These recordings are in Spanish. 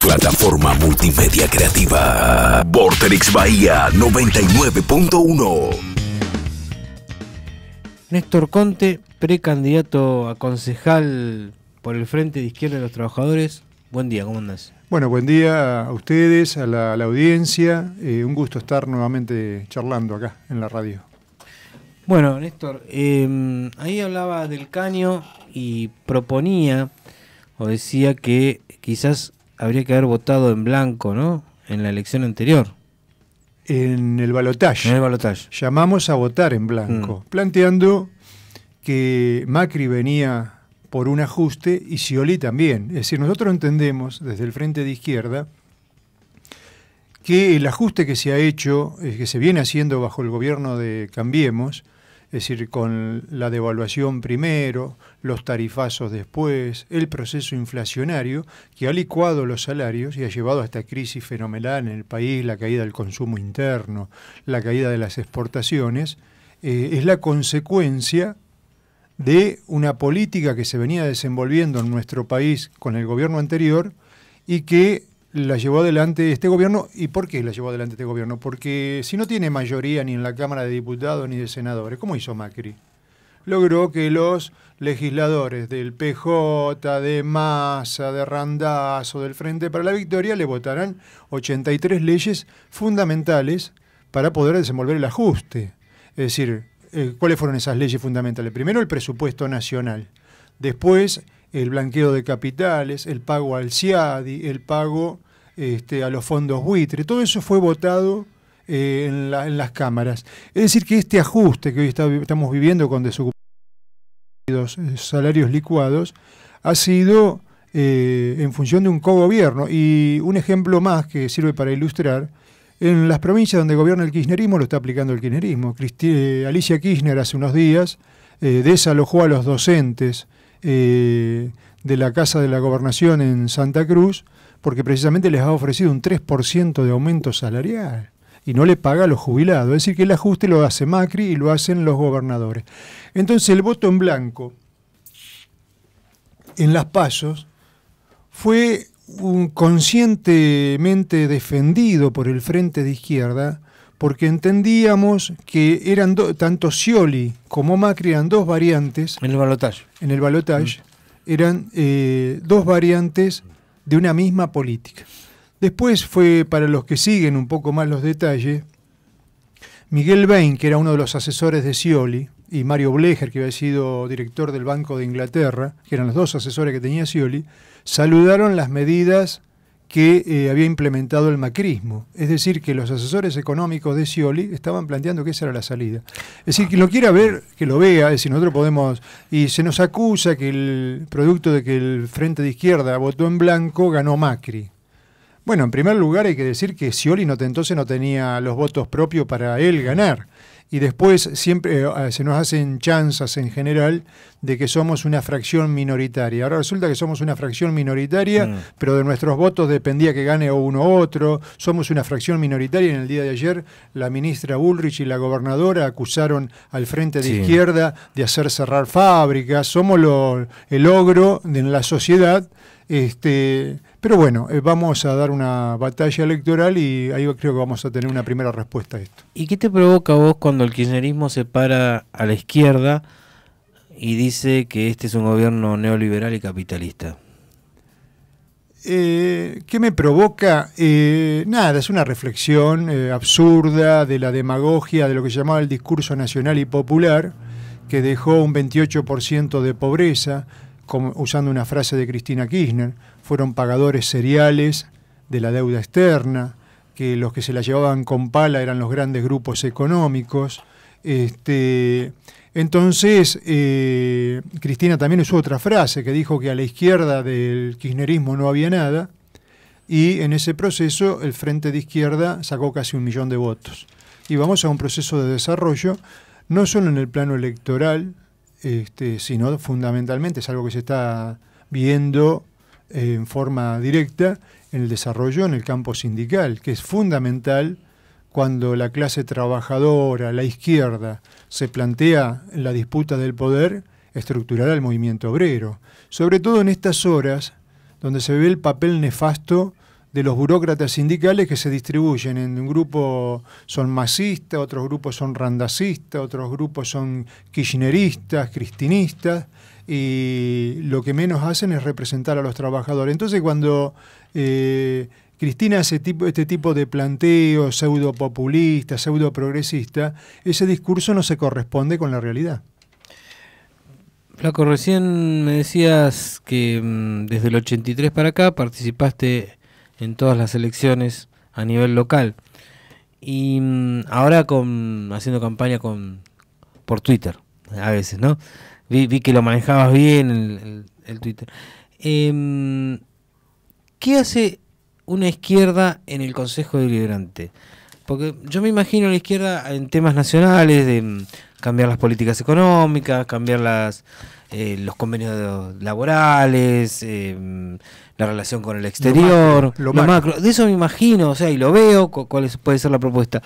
Plataforma multimedia creativa. Vorterix Bahía 99.1. Néstor Conte, precandidato a concejal por el Frente de Izquierda de los Trabajadores. Buen día, ¿cómo andás? Bueno, buen día a ustedes, a la audiencia. Un gusto estar nuevamente charlando acá en la radio. Bueno, Néstor, ahí hablaba del caño y proponía o decía que quizás habría que haber votado en blanco, ¿no? En la elección anterior. En el balotaje. En el balotaje. Llamamos a votar en blanco, planteando que Macri venía por un ajuste y Scioli también. Es decir, nosotros entendemos desde el Frente de Izquierda que el ajuste que se ha hecho, que se viene haciendo bajo el gobierno de Cambiemos, es decir, con la devaluación primero, los tarifazos después, el proceso inflacionario, que ha licuado los salarios y ha llevado a esta crisis fenomenal en el país, la caída del consumo interno, la caída de las exportaciones, es la consecuencia de una política que se venía desenvolviendo en nuestro país con el gobierno anterior y que la llevó adelante este gobierno. ¿Y por qué la llevó adelante este gobierno? Porque si no tiene mayoría ni en la Cámara de Diputados ni de Senadores, ¿cómo hizo Macri? Logró que los legisladores del PJ, de Massa, de Randazzo, del Frente para la Victoria le votaran 83 leyes fundamentales para poder desenvolver el ajuste. Es decir, ¿cuáles fueron esas leyes fundamentales? Primero, el presupuesto nacional. Después, el blanqueo de capitales, el pago al CIADI, el pago a los fondos buitre. Todo eso fue votado en las cámaras. Es decir, que este ajuste que hoy estamos viviendo con desocupados, salarios licuados, ha sido en función de un cogobierno. Y un ejemplo más que sirve para ilustrar: en las provincias donde gobierna el kirchnerismo lo está aplicando el kirchnerismo. Alicia Kirchner hace unos días desalojó a los docentes de la Casa de la Gobernación en Santa Cruz porque precisamente les ha ofrecido un 3% de aumento salarial y no le paga a los jubilados. Es decir, que el ajuste lo hace Macri y lo hacen los gobernadores. Entonces el voto en blanco en las PASO fue conscientemente defendido por el Frente de Izquierda, porque entendíamos que eran tanto Scioli como Macri eran dos variantes. En el balotaje. En el balotaje eran dos variantes de una misma política. Después fue, para los que siguen un poco más los detalles, Miguel Bain, que era uno de los asesores de Scioli, y Mario Blecher, que había sido director del Banco de Inglaterra, que eran los dos asesores que tenía Scioli, saludaron las medidas que había implementado el macrismo. Es decir, que los asesores económicos de Scioli estaban planteando que esa era la salida. Es decir, quien lo quiera ver, que lo vea. Es decir, nosotros podemos... Y se nos acusa que el producto de que el Frente de Izquierda votó en blanco, ganó Macri. Bueno, en primer lugar hay que decir que Scioli entonces no tenía los votos propios para él ganar. Y después siempre se nos hacen chanzas en general de que somos una fracción minoritaria. Ahora resulta que somos una fracción minoritaria, pero de nuestros votos dependía que gane uno u otro. Somos una fracción minoritaria. En el día de ayer la ministra Bullrich y la gobernadora acusaron al Frente de Izquierda de hacer cerrar fábricas. Somos el ogro en la sociedad. Pero bueno, vamos a dar una batalla electoral y ahí creo que vamos a tener una primera respuesta a esto. ¿Y qué te provoca a vos cuando el kirchnerismo se para a la izquierda y dice que este es un gobierno neoliberal y capitalista? ¿Qué me provoca? Nada, es una reflexión absurda de la demagogia de lo que se llamaba el discurso nacional y popular, que dejó un 28% de pobreza. Usando una frase de Cristina Kirchner, fueron pagadores seriales de la deuda externa, que los que se la llevaban con pala eran los grandes grupos económicos. Entonces, Cristina también usó otra frase que dijo que a la izquierda del kirchnerismo no había nada, y en ese proceso el Frente de Izquierda sacó casi 1 millón de votos. Y vamos a un proceso de desarrollo, no solo en el plano electoral, sino fundamentalmente es algo que se está viendo en forma directa en el desarrollo en el campo sindical, que es fundamental cuando la clase trabajadora, la izquierda, se plantea la disputa del poder, estructurar al movimiento obrero, sobre todo en estas horas donde se ve el papel nefasto de los burócratas sindicales que se distribuyen en un grupo son masistas, otros grupos son randacistas, otros grupos son kirchneristas, cristinistas, y lo que menos hacen es representar a los trabajadores. Entonces cuando Cristina hace este tipo de planteo pseudo populista, pseudo progresista, ese discurso no se corresponde con la realidad. Flaco, recién me decías que desde el 83 para acá participaste en todas las elecciones a nivel local y ahora haciendo campaña por Twitter a veces, ¿no? Vi que lo manejabas bien el Twitter. ¿Qué hace una izquierda en el Consejo Deliberante? Porque yo me imagino la izquierda en temas nacionales de cambiar las políticas económicas, cambiar los convenios laborales, la relación con el exterior, lo macro. De eso me imagino, o sea, y lo veo, cuál puede ser la propuesta.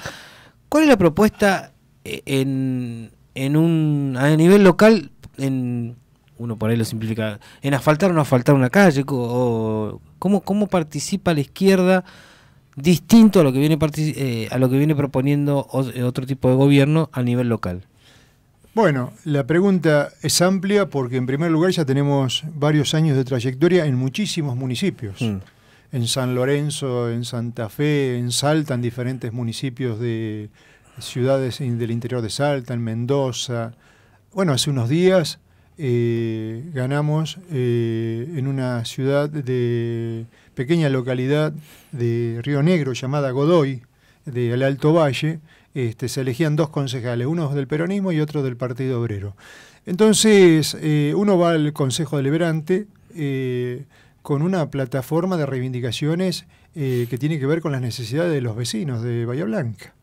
¿Cuál es la propuesta a nivel local? Uno por ahí lo simplifica, en asfaltar o no asfaltar una calle, o cómo participa la izquierda distinto a lo que viene proponiendo otro tipo de gobierno a nivel local. Bueno, la pregunta es amplia porque en primer lugar ya tenemos varios años de trayectoria en muchísimos municipios. En San Lorenzo, en Santa Fe, en Salta, en diferentes municipios de ciudades del interior de Salta, en Mendoza. Bueno, hace unos días ganamos en una ciudad de pequeña localidad de Río Negro llamada Godoy, del Alto Valle. Se elegían 2 concejales, uno del peronismo y otro del Partido Obrero. Entonces, uno va al Consejo Deliberante con una plataforma de reivindicaciones que tiene que ver con las necesidades de los vecinos de Bahía Blanca.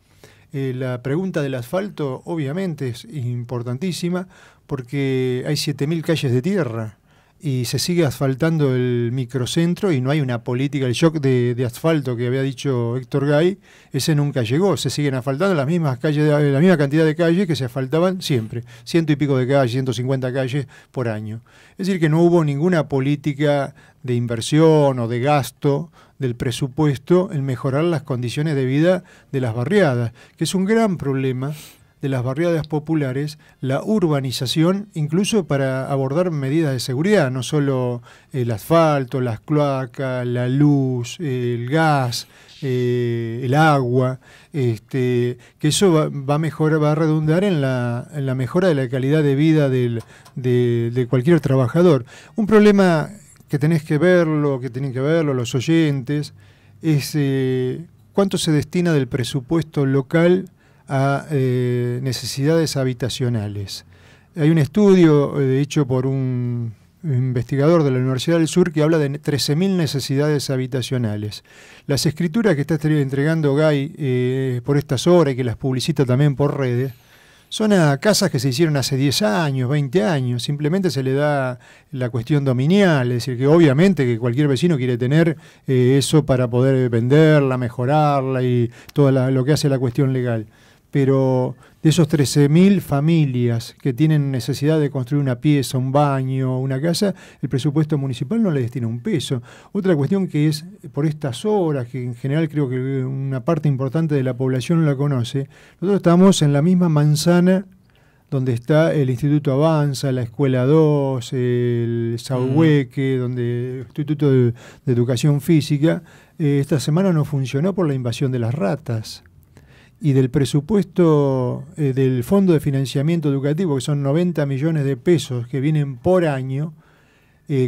La pregunta del asfalto obviamente es importantísima porque hay 7.000 calles de tierra y se sigue asfaltando el microcentro y no hay una política, el shock de asfalto que había dicho Héctor Gay, ese nunca llegó, se siguen asfaltando las mismas calles, la misma cantidad de calles que se asfaltaban siempre, 100 y pico de calles, 150 calles por año. Es decir, que no hubo ninguna política de inversión o de gasto del presupuesto en mejorar las condiciones de vida de las barriadas, que es un gran problema de las barriadas populares, la urbanización, incluso para abordar medidas de seguridad, no solo el asfalto, las cloacas, la luz, el gas, el agua, que eso va a mejorar, va a redundar en la mejora de la calidad de vida de cualquier trabajador. Un problema que tienen que verlo los oyentes, es cuánto se destina del presupuesto local a necesidades habitacionales. Hay un estudio hecho por un investigador de la Universidad del Sur que habla de 13.000 necesidades habitacionales. Las escrituras que está entregando Gay por estas horas y que las publicita también por redes, son a casas que se hicieron hace 10 años, 20 años, simplemente se le da la cuestión dominial, es decir, que obviamente que cualquier vecino quiere tener eso para poder venderla, mejorarla y todo lo que hace la cuestión legal. Pero de esos 13.000 familias que tienen necesidad de construir una pieza, un baño, una casa, el presupuesto municipal no le destina un peso. Otra cuestión que es por estas horas, que en general creo que una parte importante de la población no la conoce, nosotros estamos en la misma manzana donde está el Instituto Avanza, la Escuela 2, el Sauhueque, donde Instituto de Educación Física. Esta semana no funcionó por la invasión de las ratas. Y del presupuesto del Fondo de Financiamiento Educativo, que son 90 millones de pesos que vienen por año,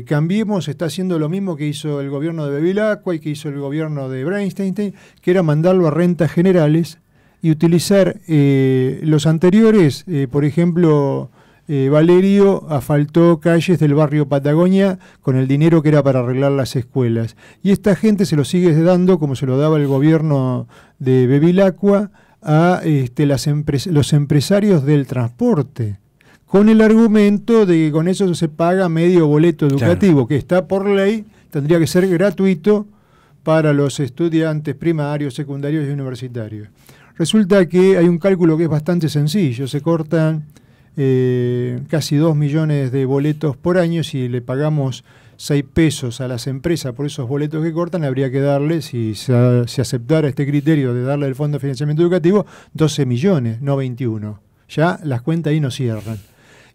Cambiemos está haciendo lo mismo que hizo el gobierno de Bevilacqua y que hizo el gobierno de Breinstein, que era mandarlo a rentas generales y utilizar los anteriores, por ejemplo, Valerio asfaltó calles del barrio Patagonia con el dinero que era para arreglar las escuelas. Y esta gente se lo sigue dando, como se lo daba el gobierno de Bevilacqua, a los empresarios del transporte, con el argumento de que con eso se paga medio boleto educativo, claro, que está por ley, tendría que ser gratuito para los estudiantes primarios, secundarios y universitarios. Resulta que hay un cálculo que es bastante sencillo, se cortan casi 2 millones de boletos por año. Si le pagamos 6 pesos a las empresas por esos boletos que cortan, habría que darle, si se aceptara este criterio de darle el Fondo de Financiamiento Educativo, 12 millones, no 21. Ya las cuentas ahí no cierran.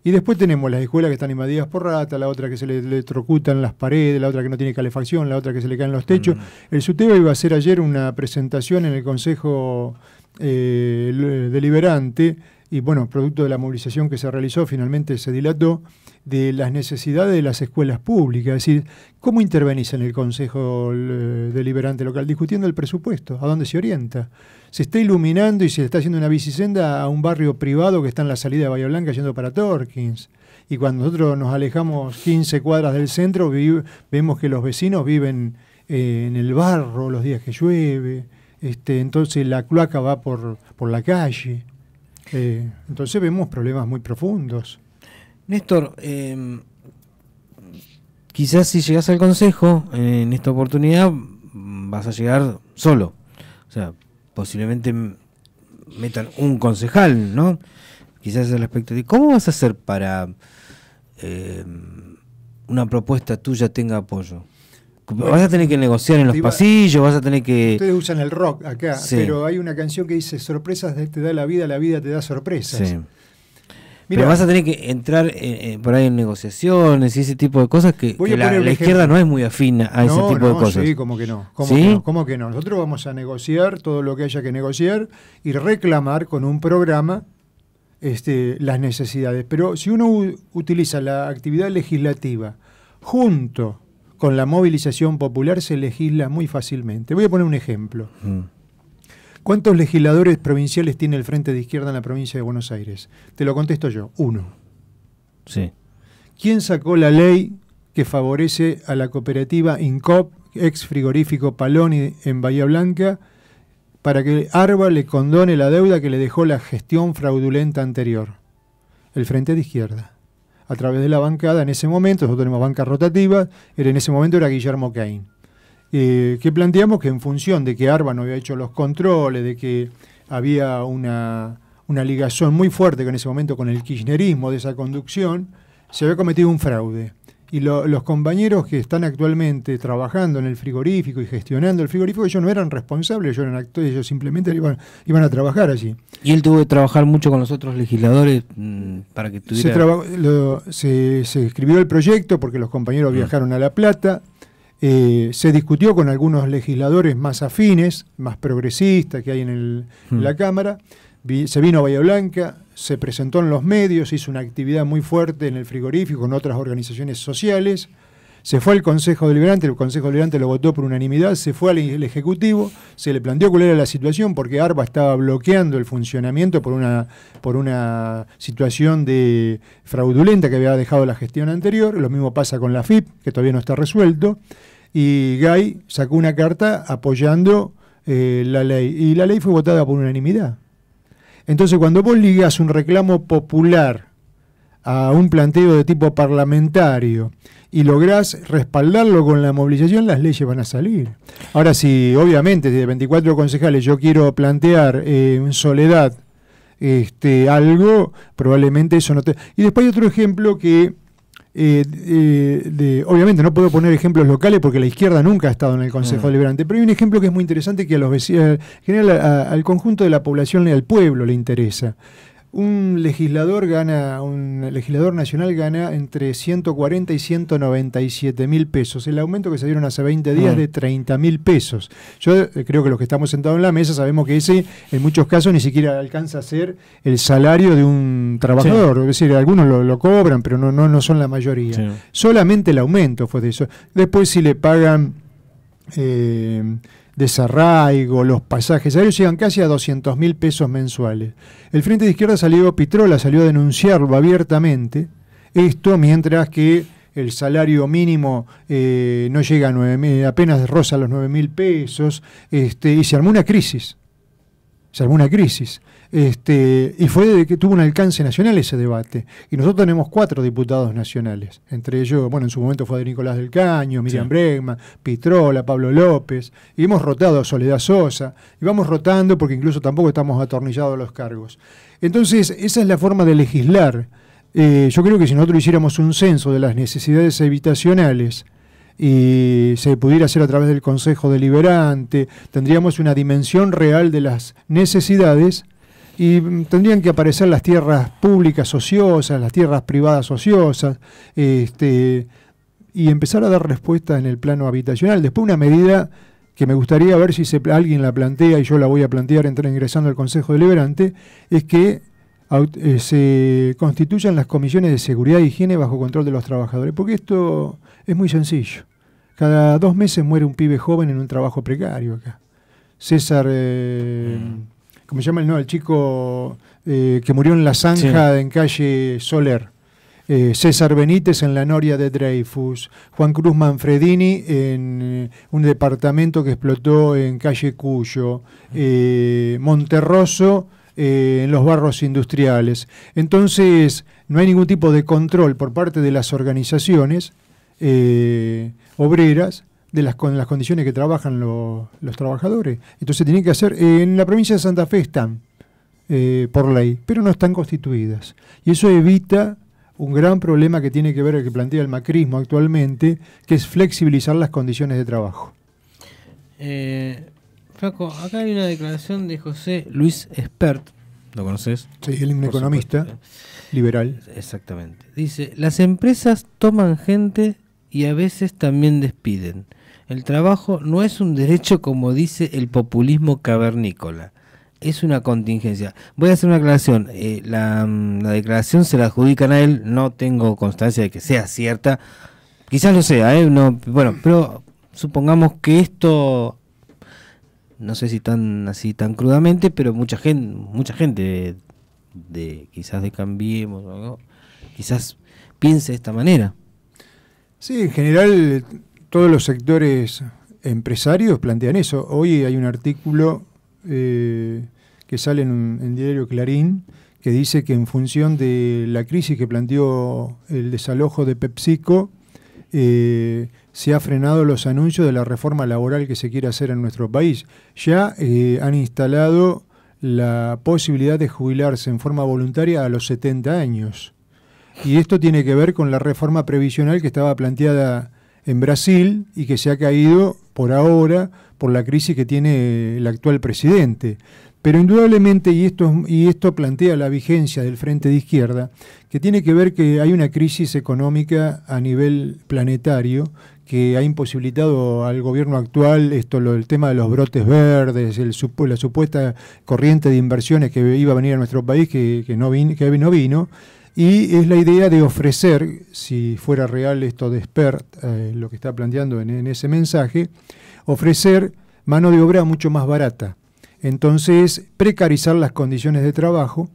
Y después tenemos las escuelas que están invadidas por rata, la otra que se le electrocutan las paredes, la otra que no tiene calefacción, la otra que se le caen los techos. El SUTEBA iba a hacer ayer una presentación en el Consejo Deliberante, y bueno, producto de la movilización que se realizó, finalmente se dilató, de las necesidades de las escuelas públicas. Es decir, ¿cómo intervenís en el Consejo Deliberante local? Discutiendo el presupuesto, ¿a dónde se orienta? Se está iluminando y se está haciendo una bicisenda a un barrio privado que está en la salida de Bahía Blanca yendo para Torkins. Y cuando nosotros nos alejamos 15 cuadras del centro, vemos que los vecinos viven en el barro los días que llueve. Entonces la cloaca va por la calle. Entonces vemos problemas muy profundos. Néstor, quizás si llegas al Consejo en esta oportunidad vas a llegar solo. O sea, posiblemente metan un concejal, ¿no? Quizás es el aspecto de ¿cómo vas a hacer para una propuesta tuya tenga apoyo? Vas a tener que negociar en los pasillos, vas a tener que... Ustedes usan el rock acá, sí, pero hay una canción que dice sorpresas te da la vida te da sorpresas. Sí. Mirá, pero vas a tener que entrar por ahí en negociaciones y ese tipo de cosas que la izquierda no es muy afín a ese tipo de cosas. Sí, como que no. ¿Sí? ¿Cómo que no? Nosotros vamos a negociar todo lo que haya que negociar y reclamar con un programa las necesidades. Pero si uno utiliza la actividad legislativa junto con la movilización popular, se legisla muy fácilmente. Voy a poner un ejemplo. ¿Cuántos legisladores provinciales tiene el Frente de Izquierda en la provincia de Buenos Aires? Te lo contesto yo, 1. Sí. ¿Quién sacó la ley que favorece a la cooperativa INCOP, ex frigorífico Paloni en Bahía Blanca, para que ARBA le condone la deuda que le dejó la gestión fraudulenta anterior? El Frente de Izquierda. A través de la bancada, en ese momento, nosotros tenemos bancas rotativas, en ese momento era Guillermo Cain. Que planteamos que en función de que ARBA no había hecho los controles, de que había una ligazón muy fuerte en ese momento con el kirchnerismo de esa conducción, se había cometido un fraude. Y los compañeros que están actualmente trabajando en el frigorífico y gestionando el frigorífico, ellos no eran responsables, ellos simplemente iban a trabajar allí. Y él tuvo que trabajar mucho con los otros legisladores para que tuviera... Se escribió el proyecto porque los compañeros viajaron a La Plata. Se discutió con algunos legisladores más afines, más progresistas que hay en la Cámara. Se vino a Bahía Blanca, se presentó en los medios, hizo una actividad muy fuerte en el frigorífico con otras organizaciones sociales. Se fue al Consejo Deliberante, el Consejo Deliberante lo votó por unanimidad, se fue al Ejecutivo, se le planteó cuál era la situación porque ARBA estaba bloqueando el funcionamiento por una situación de fraudulenta que había dejado la gestión anterior. Lo mismo pasa con la FIP, que todavía no está resuelto. Y Gay sacó una carta apoyando la ley, y la ley fue votada por unanimidad. Entonces, cuando vos ligás un reclamo popular a un planteo de tipo parlamentario y lográs respaldarlo con la movilización, las leyes van a salir. Ahora, si obviamente de 24 concejales yo quiero plantear en soledad algo, probablemente eso no te... Y después hay otro ejemplo que... obviamente no puedo poner ejemplos locales porque la izquierda nunca ha estado en el Consejo Deliberante, pero hay un ejemplo que es muy interesante que a los vecinos, en general al conjunto de la población y al pueblo le interesa. Un legislador nacional gana entre 140 y 197 mil pesos. El aumento que se dieron hace 20 días de 30 mil pesos. Yo creo que los que estamos sentados en la mesa sabemos que ese en muchos casos ni siquiera alcanza a ser el salario de un trabajador. Sí. Es decir, algunos lo cobran, pero no son la mayoría. Sí. Solamente el aumento fue de eso. Después si le pagan... desarraigo, los pasajes aéreos llegan casi a 200 mil pesos mensuales. El Frente de Izquierda Pitrola salió a denunciarlo abiertamente, esto mientras que el salario mínimo no llega a 9.000, apenas roza los 9.000 pesos, y se armó una crisis. Y fue de que tuvo un alcance nacional ese debate. Y nosotros tenemos 4 diputados nacionales. Entre ellos, bueno, en su momento fue de Nicolás del Caño, Miriam Bregman, Pitrola, Pablo López. Y hemos rotado a Soledad Sosa. Y vamos rotando porque incluso tampoco estamos atornillados a los cargos. Entonces, esa es la forma de legislar. Yo creo que si nosotros hiciéramos un censo de las necesidades habitacionales y se pudiera hacer a través del Consejo Deliberante, tendríamos una dimensión real de las necesidades y tendrían que aparecer las tierras públicas ociosas, las tierras privadas ociosas, y empezar a dar respuesta en el plano habitacional. Después una medida que me gustaría ver si alguien la plantea, y yo la voy a plantear ingresando al Consejo Deliberante, es que se constituyan las comisiones de seguridad e higiene bajo control de los trabajadores, porque esto es muy sencillo. Cada 2 meses muere un pibe joven en un trabajo precario acá. César, ¿cómo se llama el chico que murió en la zanja en calle Soler? César Benítez en la noria de Dreyfus, Juan Cruz Manfredini en un departamento que explotó en calle Cuyo, Monterroso en los barrios industriales. Entonces, no hay ningún tipo de control por parte de las organizaciones obreras con las condiciones que trabajan los trabajadores. Entonces, tienen que hacer, en la provincia de Santa Fe están por ley, pero no están constituidas. Y eso evita un gran problema que tiene que ver, el que plantea el macrismo actualmente, que es flexibilizar las condiciones de trabajo. Flaco, acá hay una declaración de José Luis Espert, ¿lo conoces? Sí, él es un economista liberal. Exactamente. Dice, las empresas toman gente y a veces también despiden. El trabajo no es un derecho como dice el populismo cavernícola. Es una contingencia. Voy a hacer una aclaración. La declaración se la adjudican a él. No tengo constancia de que sea cierta. Quizás lo sea, no, bueno, pero supongamos que esto, no sé si tan crudamente, pero mucha gente de quizás de Cambiemos, ¿no? Quizás piense de esta manera. Sí, en general todos los sectores empresarios plantean eso. Hoy hay un artículo que sale en Diario Clarín, que dice que en función de la crisis que planteó el desalojo de PepsiCo, se ha frenado los anuncios de la reforma laboral que se quiere hacer en nuestro país. Ya han instalado la posibilidad de jubilarse en forma voluntaria a los 70 años. Y esto tiene que ver con la reforma previsional que estaba planteada en Brasil y que se ha caído por ahora por la crisis que tiene el actual presidente. Pero indudablemente, y esto plantea la vigencia del Frente de Izquierda, que tiene que ver que hay una crisis económica a nivel planetario que ha imposibilitado al gobierno actual el tema de los brotes verdes, la supuesta corriente de inversiones que iba a venir a nuestro país que no vino, y es la idea de ofrecer, si fuera real esto de Espert, lo que está planteando en ese mensaje, ofrecer mano de obra mucho más barata. Entonces, precarizar las condiciones de trabajo.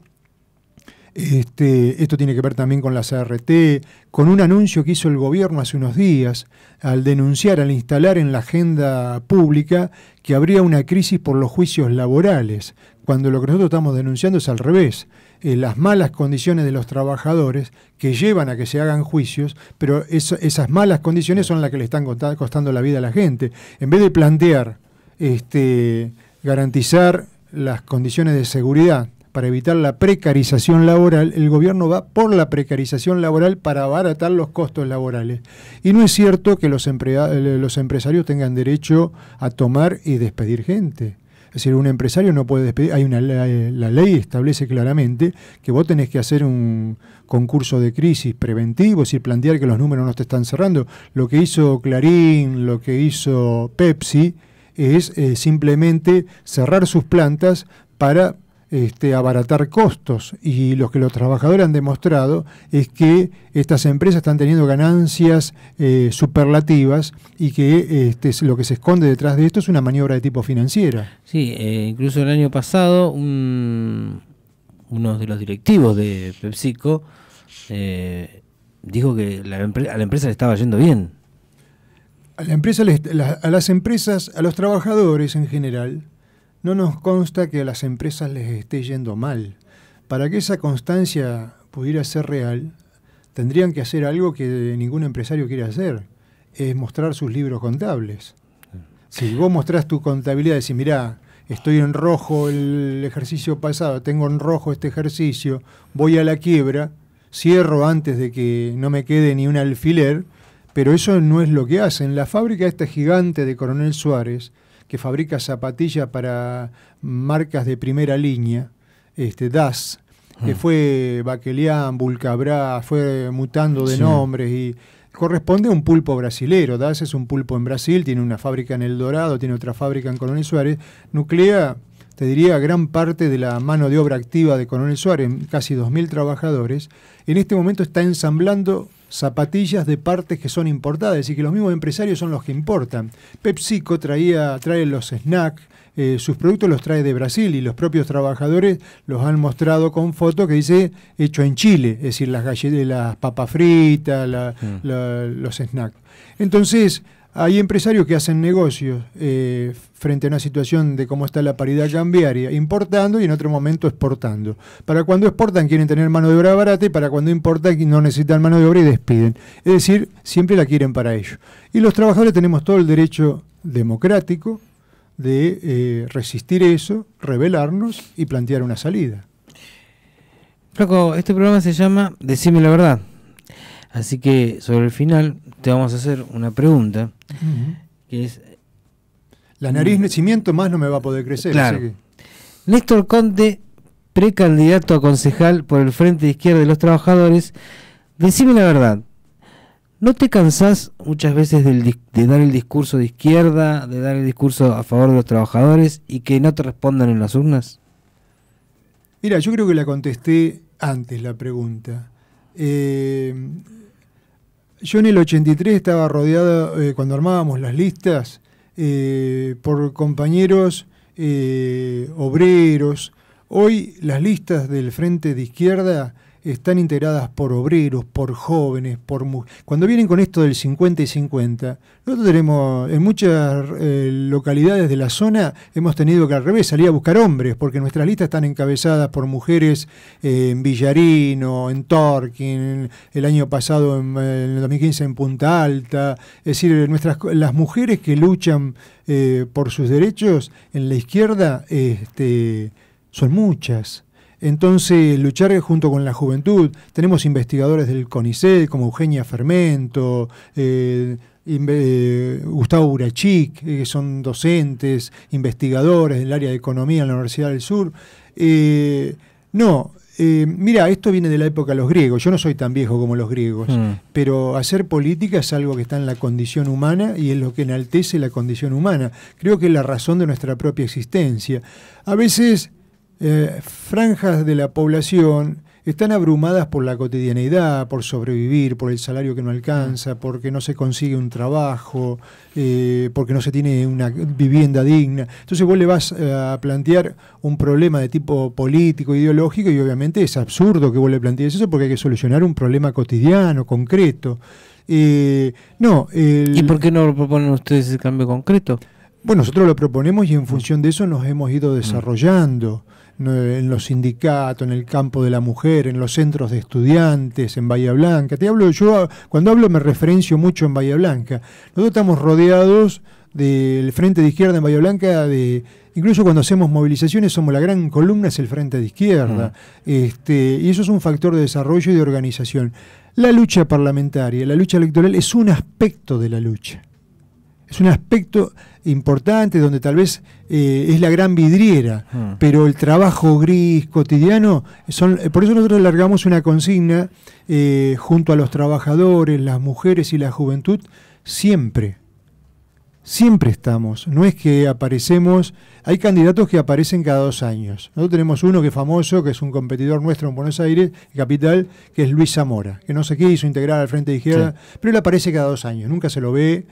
Esto tiene que ver también con la CRT, con un anuncio que hizo el gobierno hace unos días, al instalar en la agenda pública que habría una crisis por los juicios laborales, cuando lo que nosotros estamos denunciando es al revés. Las malas condiciones de los trabajadores que llevan a que se hagan juicios, pero esas malas condiciones son las que le están costando la vida a la gente. En vez de plantear garantizar las condiciones de seguridad para evitar la precarización laboral, el gobierno va por la precarización laboral para abaratar los costos laborales. Y no es cierto que los empresarios tengan derecho a tomar y despedir gente. Es decir, un empresario no puede despedir. La ley establece claramente que vos tenés que hacer un concurso de crisis preventivo, es decir, plantear que los números no te están cerrando. Lo que hizo Clarín, lo que hizo Pepsi, es simplemente cerrar sus plantas para abaratar costos, y lo que los trabajadores han demostrado es que estas empresas están teniendo ganancias superlativas y que lo que se esconde detrás de esto es una maniobra de tipo financiera. Sí, incluso el año pasado uno de los directivos de PepsiCo dijo que a la empresa le estaba yendo bien. A las empresas, a los trabajadores en general, no nos consta que a las empresas les esté yendo mal. Para que esa constancia pudiera ser real, tendrían que hacer algo que ningún empresario quiere hacer, es mostrar sus libros contables. Si vos mostrás tu contabilidad y decís, mirá, estoy en rojo el ejercicio pasado, tengo en rojo este ejercicio, voy a la quiebra, cierro antes de que no me quede ni un alfiler, pero eso no es lo que hacen. La fábrica esta gigante de Coronel Suárez, que fabrica zapatillas para marcas de primera línea, DAS, que fue Baquelián, Vulcabras, fue mutando de nombres y corresponde a un pulpo brasilero. DAS es un pulpo en Brasil, tiene una fábrica en El Dorado, tiene otra fábrica en Coronel Suárez, nuclea, te diría, gran parte de la mano de obra activa de Coronel Suárez, casi 2.000 trabajadores. En este momento está ensamblando zapatillas de partes que son importadas, es decir, que los mismos empresarios son los que importan. PepsiCo trae los snacks, sus productos los trae de Brasil y los propios trabajadores los han mostrado con fotos que dice hecho en Chile, es decir, las galletas, las papas fritas, los snacks. Entonces, hay empresarios que hacen negocios frente a una situación de cómo está la paridad cambiaria, importando y en otro momento exportando. Para cuando exportan quieren tener mano de obra barata y para cuando importan no necesitan mano de obra y despiden. Es decir, siempre la quieren para ellos. Y los trabajadores tenemos todo el derecho democrático de resistir eso, rebelarnos y plantear una salida. Flaco, este programa se llama Decime la verdad. Así que sobre el final te vamos a hacer una pregunta, que es... La nariz, si miento más, no me va a poder crecer. Claro. Así que... Néstor Conte, precandidato a concejal por el Frente de Izquierda de los Trabajadores, decime la verdad. ¿No te cansás muchas veces de dar el discurso de izquierda, de dar el discurso a favor de los trabajadores y que no te respondan en las urnas? Mira, yo creo que la contesté antes la pregunta. Yo en el 83 estaba rodeado, cuando armábamos las listas, por compañeros obreros. Hoy las listas del Frente de Izquierda están integradas por obreros, por jóvenes, por mujeres. Cuando vienen con esto del 50 y 50, nosotros tenemos, en muchas localidades de la zona, hemos tenido que al revés salir a buscar hombres, porque nuestras listas están encabezadas por mujeres en Villarino, en Torquín, el año pasado, en el 2015, en Punta Alta. Es decir, las mujeres que luchan por sus derechos en la izquierda son muchas. Entonces, luchar junto con la juventud. Tenemos investigadores del CONICET, como Eugenia Fermento, Gustavo Burachik, que son docentes, investigadores del área de economía en la Universidad del Sur. Mira, esto viene de la época de los griegos. Yo no soy tan viejo como los griegos, pero hacer política es algo que está en la condición humana y es lo que enaltece la condición humana. Creo que es la razón de nuestra propia existencia. A veces... franjas de la población están abrumadas por la cotidianeidad, por sobrevivir, por el salario que no alcanza, porque no se consigue un trabajo, porque no se tiene una vivienda digna. Entonces vos le vas a plantear un problema de tipo político, ideológico, y obviamente es absurdo que vos le plantees eso porque hay que solucionar un problema cotidiano, concreto. ¿Y por qué no lo proponen ustedes ese cambio concreto? Bueno, nosotros lo proponemos y en función de eso nos hemos ido desarrollando en los sindicatos, en el campo de la mujer, en los centros de estudiantes, en Bahía Blanca. Cuando hablo me referencio mucho en Bahía Blanca. Nosotros estamos rodeados del Frente de Izquierda en Bahía Blanca, incluso cuando hacemos movilizaciones somos la gran columna, es el Frente de Izquierda. Y eso es un factor de desarrollo y de organización. La lucha parlamentaria, la lucha electoral es un aspecto de la lucha. Es un aspecto importante donde tal vez es la gran vidriera, pero el trabajo gris cotidiano, por eso nosotros largamos una consigna junto a los trabajadores, las mujeres y la juventud, siempre estamos. No es que aparecemos, hay candidatos que aparecen cada 2 años. Nosotros tenemos uno que es famoso, que es un competidor nuestro en Buenos Aires, capital, que es Luis Zamora, que no se quiso integrar al Frente de Izquierda, pero él aparece cada 2 años, nunca se lo ve.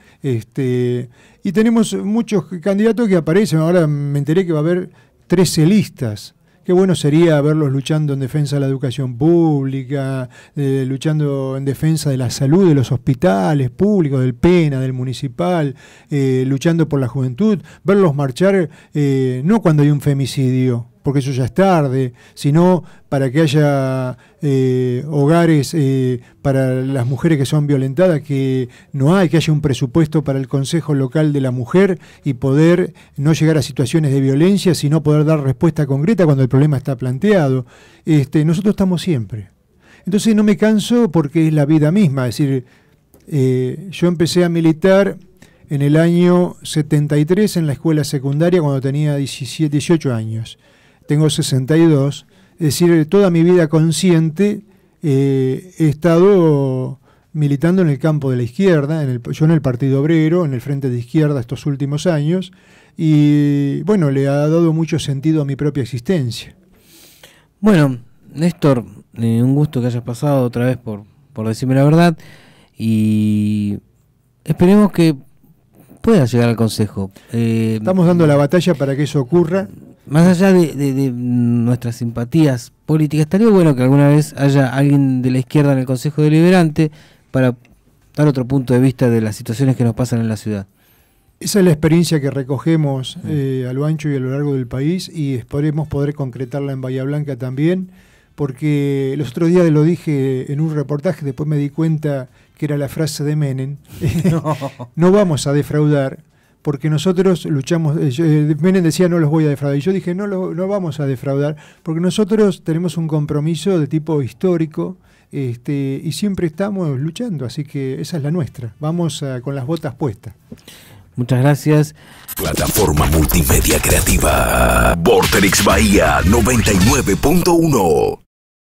Y tenemos muchos candidatos que aparecen. Ahora me enteré que va a haber 13 listas. Qué bueno sería verlos luchando en defensa de la educación pública, luchando en defensa de la salud de los hospitales públicos, del PENA, del municipal, luchando por la juventud, verlos marchar no cuando hay un femicidio, porque eso ya es tarde, sino para que haya hogares para las mujeres que son violentadas, que haya un presupuesto para el Consejo Local de la Mujer y poder no llegar a situaciones de violencia, sino poder dar respuesta concreta cuando el problema está planteado. Nosotros estamos siempre. Entonces no me canso porque es la vida misma, es decir, Yo empecé a militar en el año 73 en la escuela secundaria cuando tenía 17, 18 años. Tengo 62, es decir, toda mi vida consciente he estado militando en el campo de la izquierda, yo en el Partido Obrero, en el Frente de Izquierda estos últimos años, y bueno, le ha dado mucho sentido a mi propia existencia. Bueno, Néstor, un gusto que hayas pasado otra vez por decirme la verdad, y esperemos que pueda llegar al Consejo. Estamos dando la batalla para que eso ocurra. Más allá de nuestras simpatías políticas, estaría bueno que alguna vez haya alguien de la izquierda en el Consejo Deliberante para dar otro punto de vista de las situaciones que nos pasan en la ciudad. Esa es la experiencia que recogemos a lo ancho y a lo largo del país, y esperemos poder concretarla en Bahía Blanca también, porque los otros días lo dije en un reportaje, después me di cuenta que era la frase de Menem. No vamos a defraudar, porque nosotros luchamos. Menem decía no los voy a defraudar, y yo dije no vamos a defraudar, porque nosotros tenemos un compromiso de tipo histórico, y siempre estamos luchando, así que esa es la nuestra. Vamos con las botas puestas. Muchas gracias. Plataforma multimedia creativa. Vorterix Bahía 99.1.